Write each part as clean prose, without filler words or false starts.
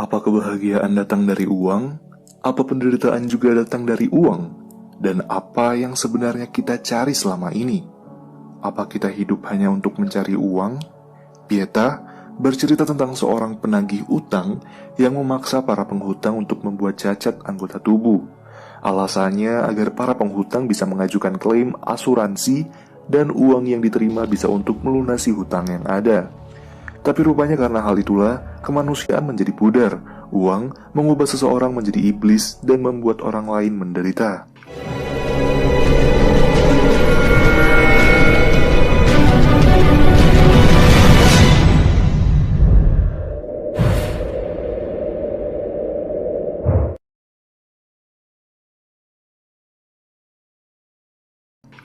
Apa kebahagiaan datang dari uang? Apa penderitaan juga datang dari uang? Dan apa yang sebenarnya kita cari selama ini? Apa kita hidup hanya untuk mencari uang? Pieta bercerita tentang seorang penagih utang yang memaksa para penghutang untuk membuat cacat anggota tubuh. Alasannya agar para penghutang bisa mengajukan klaim asuransi dan uang yang diterima bisa untuk melunasi hutang yang ada. Tapi rupanya karena hal itulah, kemanusiaan menjadi pudar. Uang mengubah seseorang menjadi iblis dan membuat orang lain menderita.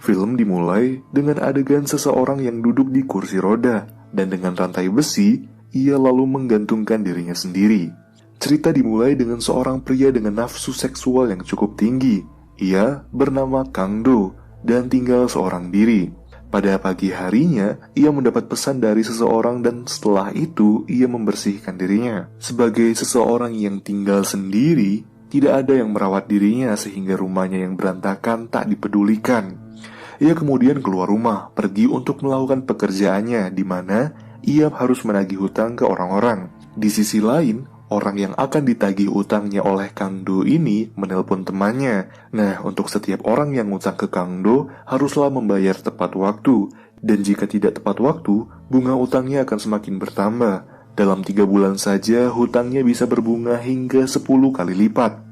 Film dimulai dengan adegan seseorang yang duduk di kursi roda, dan dengan rantai besi, ia lalu menggantungkan dirinya sendiri. Cerita dimulai dengan seorang pria dengan nafsu seksual yang cukup tinggi. Ia bernama Kang Do dan tinggal seorang diri. Pada pagi harinya, ia mendapat pesan dari seseorang dan setelah itu ia membersihkan dirinya. Sebagai seseorang yang tinggal sendiri, tidak ada yang merawat dirinya sehingga rumahnya yang berantakan tak dipedulikan. Ia kemudian keluar rumah, pergi untuk melakukan pekerjaannya di mana ia harus menagih hutang ke orang-orang. Di sisi lain, orang yang akan ditagih utangnya oleh Kang Do ini menelpon temannya. Nah, untuk setiap orang yang utang ke Kang Do, haruslah membayar tepat waktu. Dan jika tidak tepat waktu, bunga utangnya akan semakin bertambah. Dalam 3 bulan saja, hutangnya bisa berbunga hingga 10 kali lipat.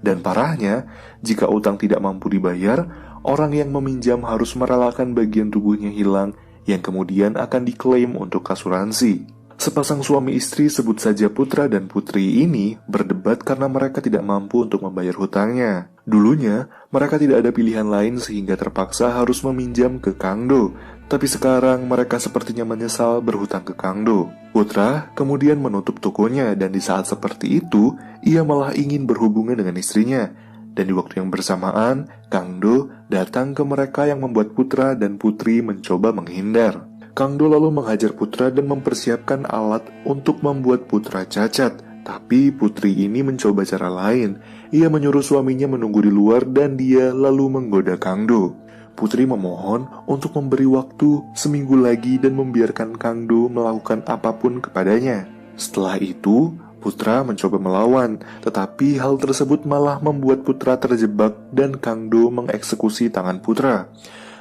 Dan parahnya, jika utang tidak mampu dibayar, orang yang meminjam harus merelakan bagian tubuhnya hilang yang kemudian akan diklaim untuk asuransi. Sepasang suami istri, sebut saja putra dan putri ini, berdebat karena mereka tidak mampu untuk membayar hutangnya. Dulunya, mereka tidak ada pilihan lain sehingga terpaksa harus meminjam ke Kang Do. Tapi sekarang mereka sepertinya menyesal berhutang ke Kang Do. Putra kemudian menutup tokonya dan di saat seperti itu, ia malah ingin berhubungan dengan istrinya. Dan di waktu yang bersamaan, Kang Do datang ke mereka yang membuat putra dan putri mencoba menghindar. Kang Do lalu menghajar putra dan mempersiapkan alat untuk membuat putra cacat. Tapi putri ini mencoba cara lain. Ia menyuruh suaminya menunggu di luar dan dia lalu menggoda Kang Do. Putri memohon untuk memberi waktu seminggu lagi dan membiarkan Kang Do melakukan apapun kepadanya. Setelah itu, Putra mencoba melawan, tetapi hal tersebut malah membuat Putra terjebak dan Kang Do mengeksekusi tangan Putra.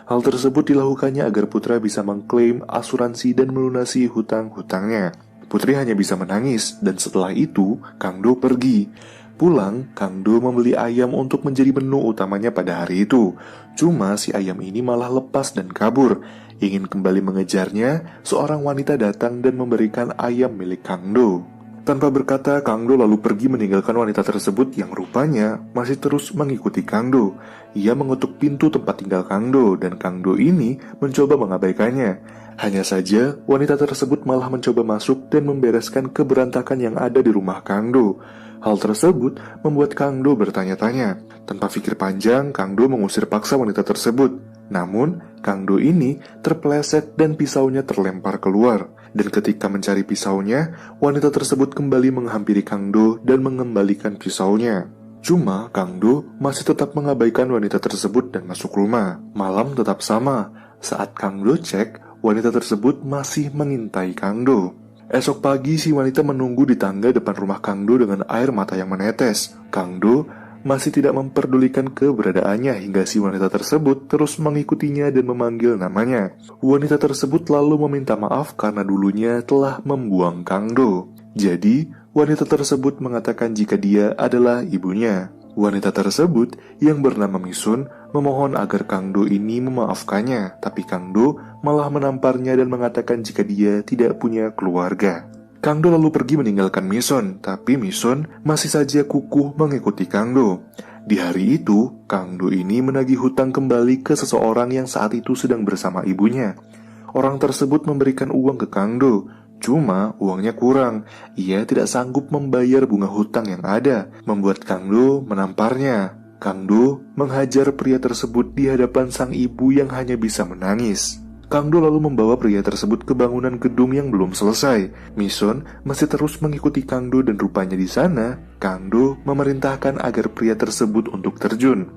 Hal tersebut dilakukannya agar Putra bisa mengklaim asuransi dan melunasi hutang-hutangnya. Putri hanya bisa menangis, dan setelah itu Kang Do pergi. Pulang, Kang Do membeli ayam untuk menjadi menu utamanya pada hari itu. Cuma si ayam ini malah lepas dan kabur. Ingin kembali mengejarnya, seorang wanita datang dan memberikan ayam milik Kang Do. Tanpa berkata, Kang Do lalu pergi meninggalkan wanita tersebut yang rupanya masih terus mengikuti Kang Do. Ia mengetuk pintu tempat tinggal Kang Do dan Kang Do ini mencoba mengabaikannya. Hanya saja, wanita tersebut malah mencoba masuk dan membereskan keberantakan yang ada di rumah Kang Do. Hal tersebut membuat Kang Do bertanya-tanya. Tanpa pikir panjang, Kang Do mengusir paksa wanita tersebut. Namun, Kang Do ini terpeleset dan pisaunya terlempar keluar. Dan ketika mencari pisaunya, wanita tersebut kembali menghampiri Kang Do dan mengembalikan pisaunya. Cuma, Kang Do masih tetap mengabaikan wanita tersebut dan masuk rumah. Malam tetap sama. Saat Kang Do cek, wanita tersebut masih mengintai Kang Do. Esok pagi, si wanita menunggu di tangga depan rumah Kang Do dengan air mata yang menetes. Kang Do masih tidak memperdulikan keberadaannya hingga si wanita tersebut terus mengikutinya dan memanggil namanya. Wanita tersebut lalu meminta maaf karena dulunya telah membuang Kang Do. Jadi, wanita tersebut mengatakan jika dia adalah ibunya. Wanita tersebut yang bernama Misun memohon agar Kang Do ini memaafkannya, tapi Kang Do malah menamparnya dan mengatakan jika dia tidak punya keluarga. Kang Do lalu pergi meninggalkan Misun, tapi Misun masih saja kukuh mengikuti Kang Do. Di hari itu, Kang Do ini menagih hutang kembali ke seseorang yang saat itu sedang bersama ibunya. Orang tersebut memberikan uang ke Kang Do, cuma uangnya kurang. Ia tidak sanggup membayar bunga hutang yang ada, membuat Kang Do menamparnya. Kang Do menghajar pria tersebut di hadapan sang ibu yang hanya bisa menangis. Kang Do lalu membawa pria tersebut ke bangunan gedung yang belum selesai. Misun masih terus mengikuti Kang Do dan rupanya di sana, Kang Do memerintahkan agar pria tersebut untuk terjun.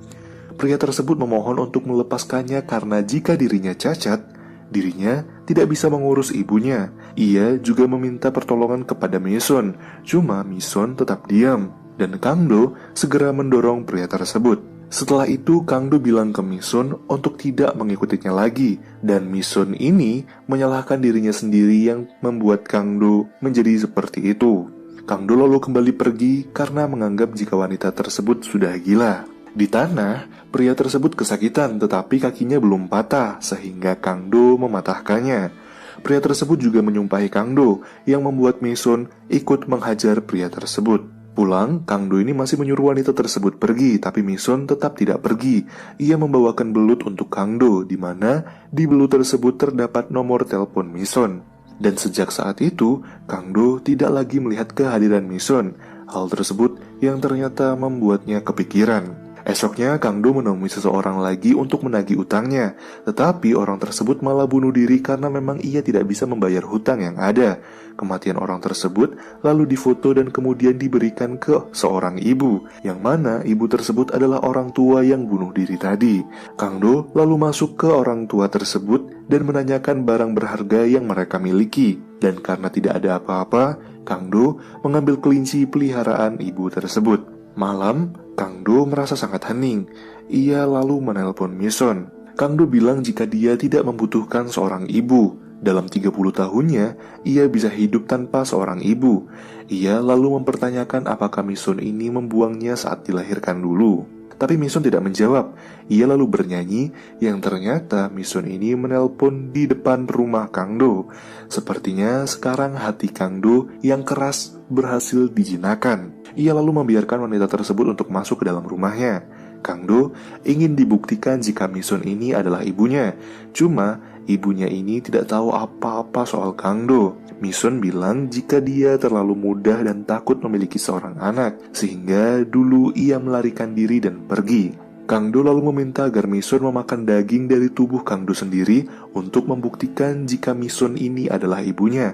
Pria tersebut memohon untuk melepaskannya karena jika dirinya cacat, dirinya tidak bisa mengurus ibunya. Ia juga meminta pertolongan kepada Misun, cuma Misun tetap diam, dan Kang Do segera mendorong pria tersebut. Setelah itu, Kang Do bilang ke Misun untuk tidak mengikutinya lagi, dan Misun ini menyalahkan dirinya sendiri yang membuat Kang Do menjadi seperti itu. Kang Do lalu kembali pergi karena menganggap jika wanita tersebut sudah gila. Di tanah, pria tersebut kesakitan tetapi kakinya belum patah sehingga Kang Do mematahkannya. Pria tersebut juga menyumpahi Kang Do yang membuat Misun ikut menghajar pria tersebut. Pulang, Kang Do ini masih menyuruh wanita tersebut pergi, tapi Misun tetap tidak pergi. Ia membawakan belut untuk Kang Do, di mana di belut tersebut terdapat nomor telepon Misun. Dan sejak saat itu, Kang Do tidak lagi melihat kehadiran Misun. Hal tersebut yang ternyata membuatnya kepikiran. Esoknya, Kang Do menemui seseorang lagi untuk menagih utangnya. Tetapi orang tersebut malah bunuh diri karena memang ia tidak bisa membayar hutang yang ada. Kematian orang tersebut lalu difoto dan kemudian diberikan ke seorang ibu, yang mana ibu tersebut adalah orang tua yang bunuh diri tadi. Kang Do lalu masuk ke orang tua tersebut dan menanyakan barang berharga yang mereka miliki. Dan karena tidak ada apa-apa, Kang Do mengambil kelinci peliharaan ibu tersebut. Malam, Kang Do merasa sangat hening. Ia lalu menelpon Misun. Kang Do bilang jika dia tidak membutuhkan seorang ibu. Dalam 30 tahunnya, ia bisa hidup tanpa seorang ibu. Ia lalu mempertanyakan apakah Misun ini membuangnya saat dilahirkan dulu. Tapi Misun tidak menjawab. Ia lalu bernyanyi yang ternyata Misun ini menelpon di depan rumah Kang Do. Sepertinya sekarang hati Kang Do yang keras berhasil dijinakkan. Ia lalu membiarkan wanita tersebut untuk masuk ke dalam rumahnya. Kang Do ingin dibuktikan jika Misun ini adalah ibunya. Cuma ibunya ini tidak tahu apa-apa soal Kang Do. Misun bilang jika dia terlalu mudah dan takut memiliki seorang anak, sehingga dulu ia melarikan diri dan pergi. Kang Do lalu meminta agar Misun memakan daging dari tubuh Kang Do sendiri untuk membuktikan jika Misun ini adalah ibunya.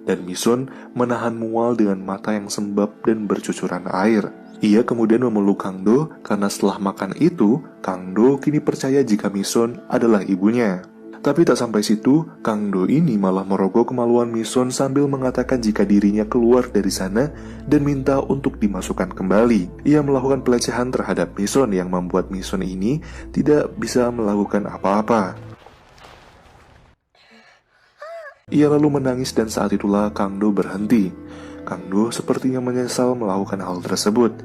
Dan Misun menahan mual dengan mata yang sembab dan bercucuran air. Ia kemudian memeluk Kang Do karena setelah makan itu, Kang Do kini percaya jika Misun adalah ibunya. Tapi tak sampai situ, Kang Do ini malah merogoh kemaluan Misun sambil mengatakan jika dirinya keluar dari sana dan minta untuk dimasukkan kembali. Ia melakukan pelecehan terhadap Misun yang membuat Misun ini tidak bisa melakukan apa-apa. Ia lalu menangis dan saat itulah Kang Do berhenti. Kang Do sepertinya menyesal melakukan hal tersebut.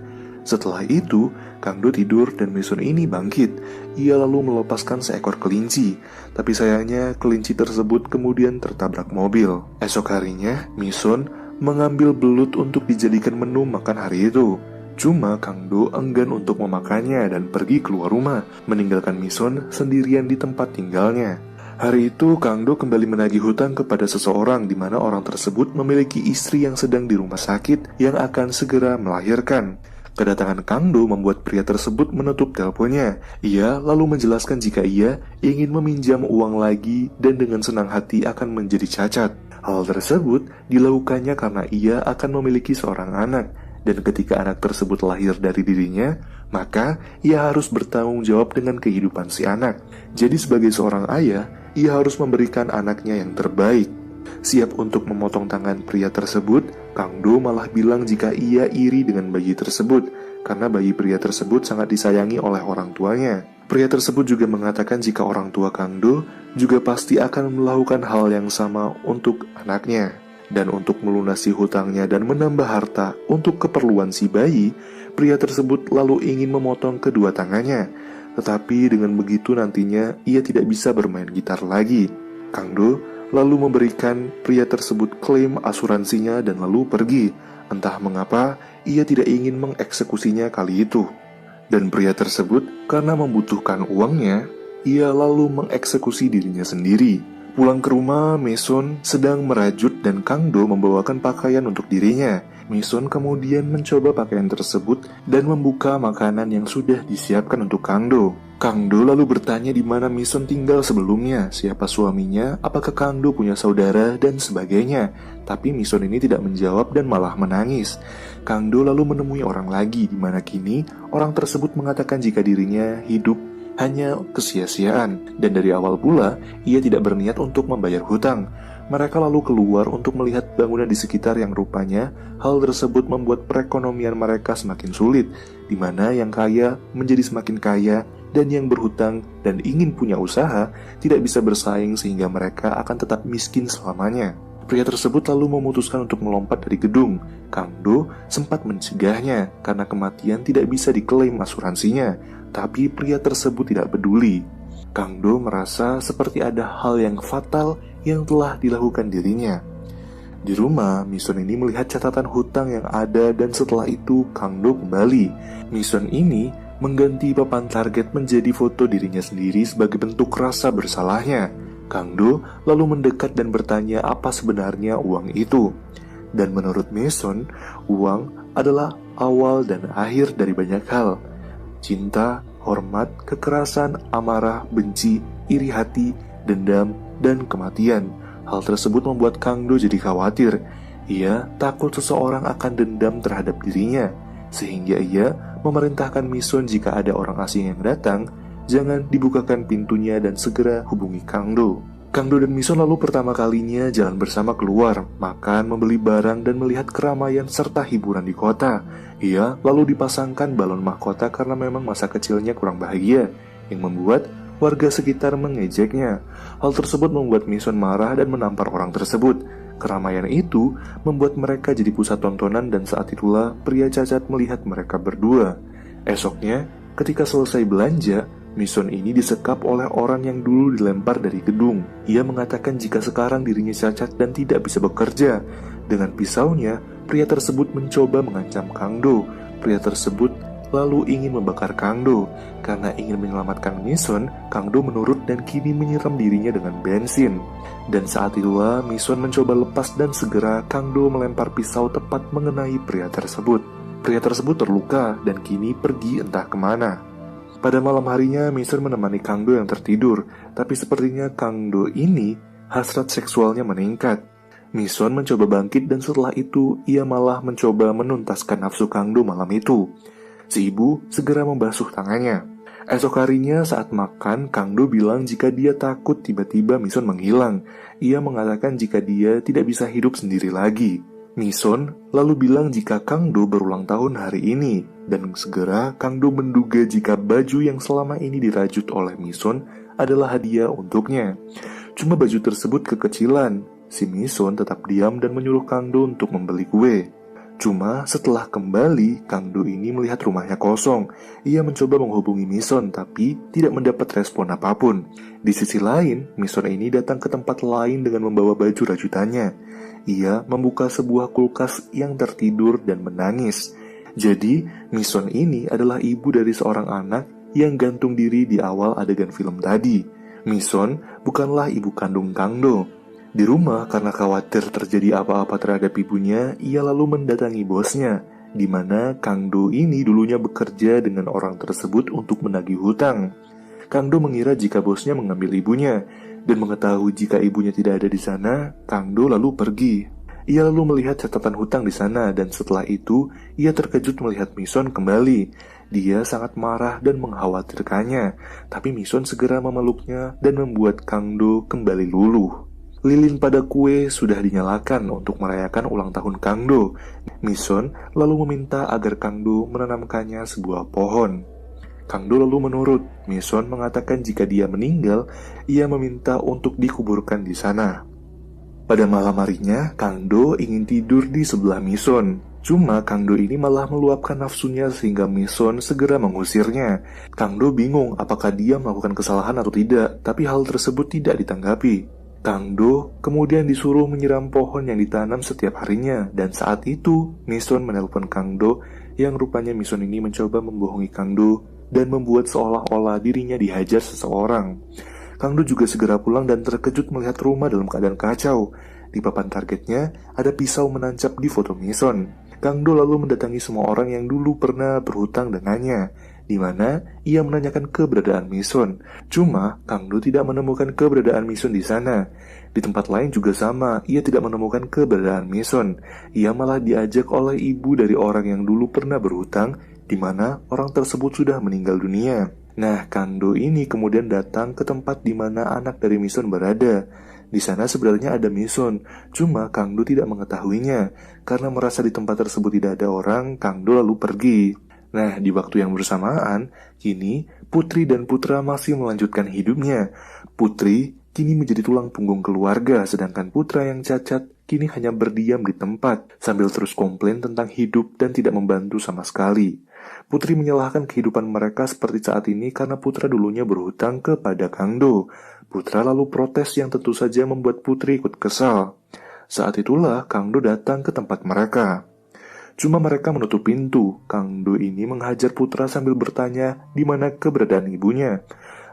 Setelah itu, Kang Do tidur dan Misun ini bangkit. Ia lalu melepaskan seekor kelinci. Tapi sayangnya kelinci tersebut kemudian tertabrak mobil. Esok harinya, Misun mengambil belut untuk dijadikan menu makan hari itu. Cuma Kang Do enggan untuk memakannya dan pergi keluar rumah, meninggalkan Misun sendirian di tempat tinggalnya. Hari itu, Kang Do kembali menagih hutang kepada seseorang di mana orang tersebut memiliki istri yang sedang di rumah sakit yang akan segera melahirkan. Kedatangan Kang Do membuat pria tersebut menutup teleponnya. Ia lalu menjelaskan jika ia ingin meminjam uang lagi dan dengan senang hati akan menjadi cacat. Hal tersebut dilakukannya karena ia akan memiliki seorang anak. Dan ketika anak tersebut lahir dari dirinya, maka ia harus bertanggung jawab dengan kehidupan si anak. Jadi sebagai seorang ayah, ia harus memberikan anaknya yang terbaik. Siap untuk memotong tangan pria tersebut, Kang Do malah bilang jika ia iri dengan bayi tersebut, karena bayi pria tersebut sangat disayangi oleh orang tuanya. Pria tersebut juga mengatakan jika orang tua Kang Do juga pasti akan melakukan hal yang sama untuk anaknya. Dan untuk melunasi hutangnya dan menambah harta untuk keperluan si bayi, pria tersebut lalu ingin memotong kedua tangannya. Tetapi dengan begitu nantinya ia tidak bisa bermain gitar lagi. Kang Do lalu memberikan pria tersebut klaim asuransinya dan lalu pergi. Entah mengapa ia tidak ingin mengeksekusinya kali itu. Dan pria tersebut karena membutuhkan uangnya, ia lalu mengeksekusi dirinya sendiri. Pulang ke rumah, Misun sedang merajut dan Kang Do membawakan pakaian untuk dirinya. Misun kemudian mencoba pakaian tersebut dan membuka makanan yang sudah disiapkan untuk Kang Do. Kang Do lalu bertanya di mana Mison tinggal sebelumnya, siapa suaminya, apakah Kang Do punya saudara, dan sebagainya. Tapi Mison ini tidak menjawab dan malah menangis. Kang Do lalu menemui orang lagi, di mana kini orang tersebut mengatakan jika dirinya hidup hanya kesia-siaan, dan dari awal pula ia tidak berniat untuk membayar hutang. Mereka lalu keluar untuk melihat bangunan di sekitar yang rupanya hal tersebut membuat perekonomian mereka semakin sulit, di mana yang kaya menjadi semakin kaya, dan yang berhutang dan ingin punya usaha tidak bisa bersaing sehingga mereka akan tetap miskin selamanya. Pria tersebut lalu memutuskan untuk melompat dari gedung. Kang Do sempat mencegahnya karena kematian tidak bisa diklaim asuransinya, tapi pria tersebut tidak peduli. Kang Do merasa seperti ada hal yang fatal yang telah dilakukan dirinya. Di rumah, Mison ini melihat catatan hutang yang ada dan setelah itu Kang Do kembali. Mison ini mengganti papan target menjadi foto dirinya sendiri sebagai bentuk rasa bersalahnya. Kang Do lalu mendekat dan bertanya apa sebenarnya uang itu. Dan menurut Mason, uang adalah awal dan akhir dari banyak hal. Cinta, hormat, kekerasan, amarah, benci, iri hati, dendam, dan kematian. Hal tersebut membuat Kang Do jadi khawatir. Ia takut seseorang akan dendam terhadap dirinya, sehingga ia memerintahkan Mison jika ada orang asing yang datang, jangan dibukakan pintunya dan segera hubungi Kang Do. Kang Do dan Mison lalu pertama kalinya jalan bersama keluar, makan, membeli barang, dan melihat keramaian serta hiburan di kota. Ia lalu dipasangkan balon mahkota karena memang masa kecilnya kurang bahagia, yang membuat warga sekitar mengejeknya. Hal tersebut membuat Mison marah dan menampar orang tersebut. Keramaian itu membuat mereka jadi pusat tontonan dan saat itulah pria cacat melihat mereka berdua. Esoknya, ketika selesai belanja, Mison ini disekap oleh orang yang dulu dilempar dari gedung. Ia mengatakan jika sekarang dirinya cacat dan tidak bisa bekerja. Dengan pisaunya, pria tersebut mencoba mengancam Kang Do. Pria tersebut lalu ingin membakar Kang Do. Karena ingin menyelamatkan Mison, Kang Do menurut dan kini menyiram dirinya dengan bensin. Dan saat itulah Mison mencoba lepas dan segera Kang Do melempar pisau tepat mengenai pria tersebut. Pria tersebut terluka dan kini pergi entah kemana. Pada malam harinya Mison menemani Kang Do yang tertidur, tapi sepertinya Kang Do ini hasrat seksualnya meningkat. Mison mencoba bangkit dan setelah itu ia malah mencoba menuntaskan nafsu Kang Do malam itu. Si ibu segera membasuh tangannya. Esok harinya saat makan, Kang Do bilang jika dia takut tiba-tiba Mison menghilang. Ia mengatakan jika dia tidak bisa hidup sendiri lagi. Mison lalu bilang jika Kang Do berulang tahun hari ini. Dan segera Kang Do menduga jika baju yang selama ini dirajut oleh Mison adalah hadiah untuknya. Cuma baju tersebut kekecilan. Si Mison tetap diam dan menyuruh Kang Do untuk membeli kue. Cuma setelah kembali, Kang Do ini melihat rumahnya kosong. Ia mencoba menghubungi Mison tapi tidak mendapat respon apapun. Di sisi lain, Mison ini datang ke tempat lain dengan membawa baju rajutannya. Ia membuka sebuah kulkas yang tertidur dan menangis. Jadi, Mison ini adalah ibu dari seorang anak yang gantung diri di awal adegan film tadi. Mison bukanlah ibu kandung Kang Do. Di rumah, karena khawatir terjadi apa-apa terhadap ibunya, ia lalu mendatangi bosnya, di mana Kang Do ini dulunya bekerja dengan orang tersebut untuk menagih hutang. Kang Do mengira jika bosnya mengambil ibunya, dan mengetahui jika ibunya tidak ada di sana, Kang Do lalu pergi. Ia lalu melihat catatan hutang di sana, dan setelah itu, ia terkejut melihat Mison kembali. Dia sangat marah dan mengkhawatirkannya, tapi Mison segera memeluknya dan membuat Kang Do kembali luluh. Lilin pada kue sudah dinyalakan untuk merayakan ulang tahun Kang Do. Mison lalu meminta agar Kang Do menanamkannya sebuah pohon. Kang Do lalu menurut. Mison mengatakan jika dia meninggal, ia meminta untuk dikuburkan di sana. Pada malam harinya, Kang Do ingin tidur di sebelah Mison. Cuma Kang Do ini malah meluapkan nafsunya sehingga Mison segera mengusirnya. Kang Do bingung apakah dia melakukan kesalahan atau tidak, tapi hal tersebut tidak ditanggapi. Kang Do kemudian disuruh menyiram pohon yang ditanam setiap harinya, dan saat itu Mison menelpon Kang Do yang rupanya Mison ini mencoba membohongi Kang Do dan membuat seolah-olah dirinya dihajar seseorang. Kang Do juga segera pulang dan terkejut melihat rumah dalam keadaan kacau. Di papan targetnya ada pisau menancap di foto Mison. Kang Do lalu mendatangi semua orang yang dulu pernah berhutang dengannya. di mana ia menanyakan keberadaan Mison. Cuma Kang Do tidak menemukan keberadaan Mison di sana. Di tempat lain juga sama, ia tidak menemukan keberadaan Mison. Ia malah diajak oleh ibu dari orang yang dulu pernah berhutang, di mana orang tersebut sudah meninggal dunia. Nah, Kang Do ini kemudian datang ke tempat di mana anak dari Mison berada. Di sana sebenarnya ada Mison, cuma Kang Do tidak mengetahuinya. Karena merasa di tempat tersebut tidak ada orang, Kang Do lalu pergi. Nah, di waktu yang bersamaan, kini Putri dan Putra masih melanjutkan hidupnya. Putri kini menjadi tulang punggung keluarga, sedangkan Putra yang cacat kini hanya berdiam di tempat, sambil terus komplain tentang hidup dan tidak membantu sama sekali. Putri menyalahkan kehidupan mereka seperti saat ini karena Putra dulunya berhutang kepada Kang Do. Putra lalu protes yang tentu saja membuat Putri ikut kesal. Saat itulah Kang Do datang ke tempat mereka. Cuma mereka menutup pintu. Kang Do ini menghajar Putra sambil bertanya di mana keberadaan ibunya.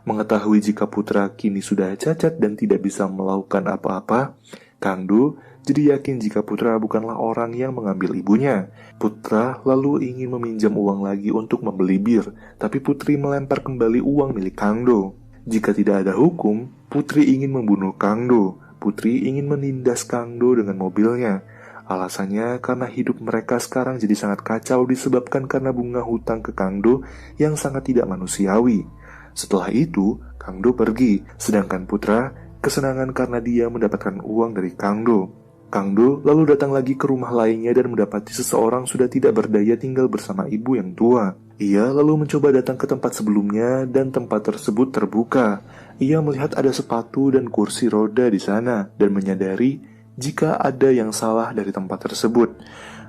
Mengetahui jika Putra kini sudah cacat dan tidak bisa melakukan apa-apa, Kang Do jadi yakin jika Putra bukanlah orang yang mengambil ibunya. Putra lalu ingin meminjam uang lagi untuk membeli bir, tapi Putri melempar kembali uang milik Kang Do. Jika tidak ada hukum, Putri ingin membunuh Kang Do. Putri ingin menindas Kang Do dengan mobilnya. Alasannya karena hidup mereka sekarang jadi sangat kacau disebabkan karena bunga hutang ke Kang Do yang sangat tidak manusiawi. Setelah itu, Kang Do pergi, sedangkan Putra kesenangan karena dia mendapatkan uang dari Kang Do. Kang Do lalu datang lagi ke rumah lainnya dan mendapati seseorang sudah tidak berdaya tinggal bersama ibu yang tua. Ia lalu mencoba datang ke tempat sebelumnya dan tempat tersebut terbuka. Ia melihat ada sepatu dan kursi roda di sana dan menyadari jika ada yang salah dari tempat tersebut.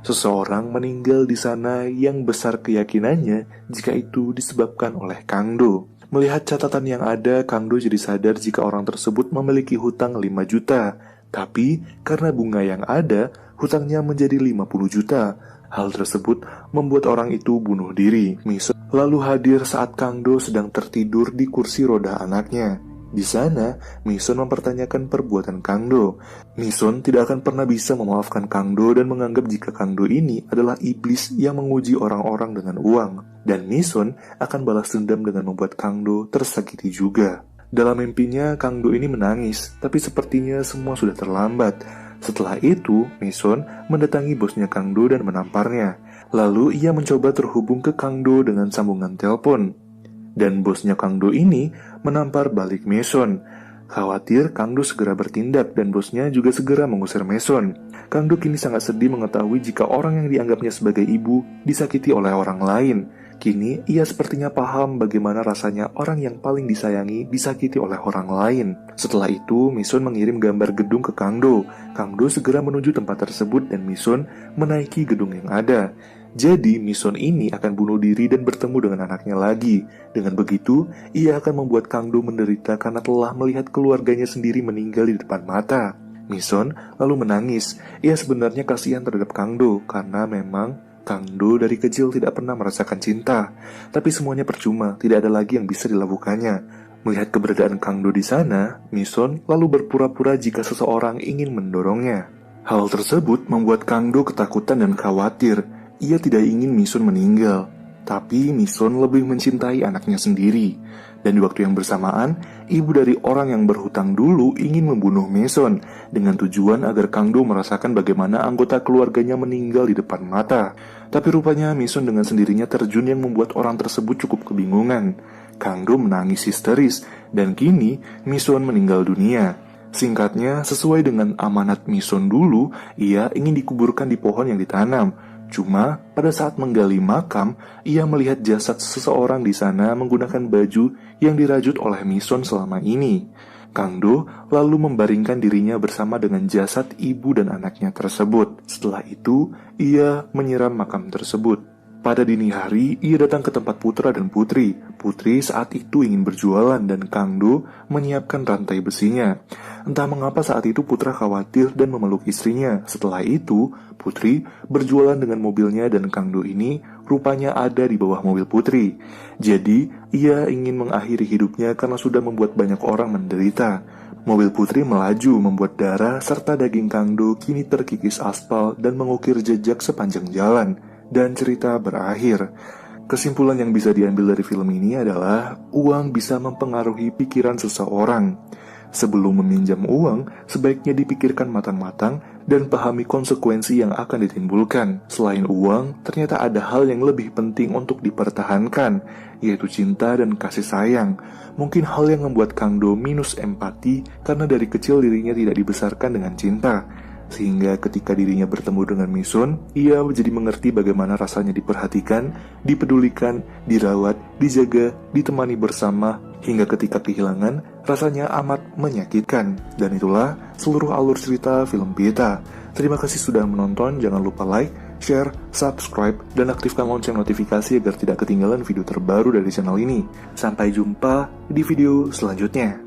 Seseorang meninggal di sana yang besar keyakinannya jika itu disebabkan oleh Kang Do. Melihat catatan yang ada, Kang Do jadi sadar jika orang tersebut memiliki hutang 5 juta. Tapi karena bunga yang ada, hutangnya menjadi 50 juta. Hal tersebut membuat orang itu bunuh diri. Mison lalu hadir saat Kang Do sedang tertidur di kursi roda anaknya. Di sana, Mison mempertanyakan perbuatan Kang Do. Mison tidak akan pernah bisa memaafkan Kang Do dan menganggap jika Kang Do ini adalah iblis yang menguji orang-orang dengan uang. Dan Mison akan balas dendam dengan membuat Kang Do tersakiti juga. Dalam mimpinya, Kang Do ini menangis, tapi sepertinya semua sudah terlambat. Setelah itu, Mison mendatangi bosnya Kang Do dan menamparnya. Lalu ia mencoba terhubung ke Kang Do dengan sambungan telepon. Dan bosnya Kang Do ini menampar balik Mison. Khawatir Kang Do segera bertindak dan bosnya juga segera mengusir Mison. Kang Do kini sangat sedih mengetahui jika orang yang dianggapnya sebagai ibu disakiti oleh orang lain. Kini ia sepertinya paham bagaimana rasanya orang yang paling disayangi disakiti oleh orang lain. Setelah itu, Mison mengirim gambar gedung ke Kang Do. Kang Do segera menuju tempat tersebut dan Mison menaiki gedung yang ada. Jadi, Mison ini akan bunuh diri dan bertemu dengan anaknya lagi. Dengan begitu, ia akan membuat Kang Do menderita karena telah melihat keluarganya sendiri meninggal di depan mata. Mison lalu menangis. Ia sebenarnya kasihan terhadap Kang Do karena memang Kang Do dari kecil tidak pernah merasakan cinta, tapi semuanya percuma, tidak ada lagi yang bisa dilakukannya. Melihat keberadaan Kang Do di sana, Mison lalu berpura-pura jika seseorang ingin mendorongnya. Hal tersebut membuat Kang Do ketakutan dan khawatir. Ia tidak ingin Mison meninggal, tapi Mison lebih mencintai anaknya sendiri. Dan di waktu yang bersamaan, ibu dari orang yang berhutang dulu ingin membunuh Mison dengan tujuan agar Kang Do merasakan bagaimana anggota keluarganya meninggal di depan mata. Tapi rupanya Mison dengan sendirinya terjun yang membuat orang tersebut cukup kebingungan. Kang Do menangis histeris dan kini Mison meninggal dunia. Singkatnya, sesuai dengan amanat Mison dulu, ia ingin dikuburkan di pohon yang ditanam. Cuma, pada saat menggali makam, ia melihat jasad seseorang di sana menggunakan baju yang dirajut oleh Mison selama ini. Kang Do lalu membaringkan dirinya bersama dengan jasad ibu dan anaknya tersebut. Setelah itu, ia menyiram makam tersebut. Pada dini hari, ia datang ke tempat Putra dan Putri. Putri saat itu ingin berjualan dan Kang Do menyiapkan rantai besinya. Entah mengapa saat itu Putra khawatir dan memeluk istrinya. Setelah itu, Putri berjualan dengan mobilnya dan Kang Do ini rupanya ada di bawah mobil Putri. Jadi, ia ingin mengakhiri hidupnya karena sudah membuat banyak orang menderita. Mobil Putri melaju membuat darah serta daging Kang Do kini terkikis aspal dan mengukir jejak sepanjang jalan. Dan cerita berakhir. Kesimpulan yang bisa diambil dari film ini adalah uang bisa mempengaruhi pikiran seseorang. Sebelum meminjam uang, sebaiknya dipikirkan matang-matang dan pahami konsekuensi yang akan ditimbulkan. Selain uang, ternyata ada hal yang lebih penting untuk dipertahankan, yaitu cinta dan kasih sayang. Mungkin hal yang membuat Kang Do minus empati karena dari kecil dirinya tidak dibesarkan dengan cinta. Sehingga ketika dirinya bertemu dengan Misun, ia jadi mengerti bagaimana rasanya diperhatikan, dipedulikan, dirawat, dijaga, ditemani bersama, hingga ketika kehilangan, rasanya amat menyakitkan. Dan itulah seluruh alur cerita film Pieta. Terima kasih sudah menonton, jangan lupa like, share, subscribe, dan aktifkan lonceng notifikasi agar tidak ketinggalan video terbaru dari channel ini. Sampai jumpa di video selanjutnya.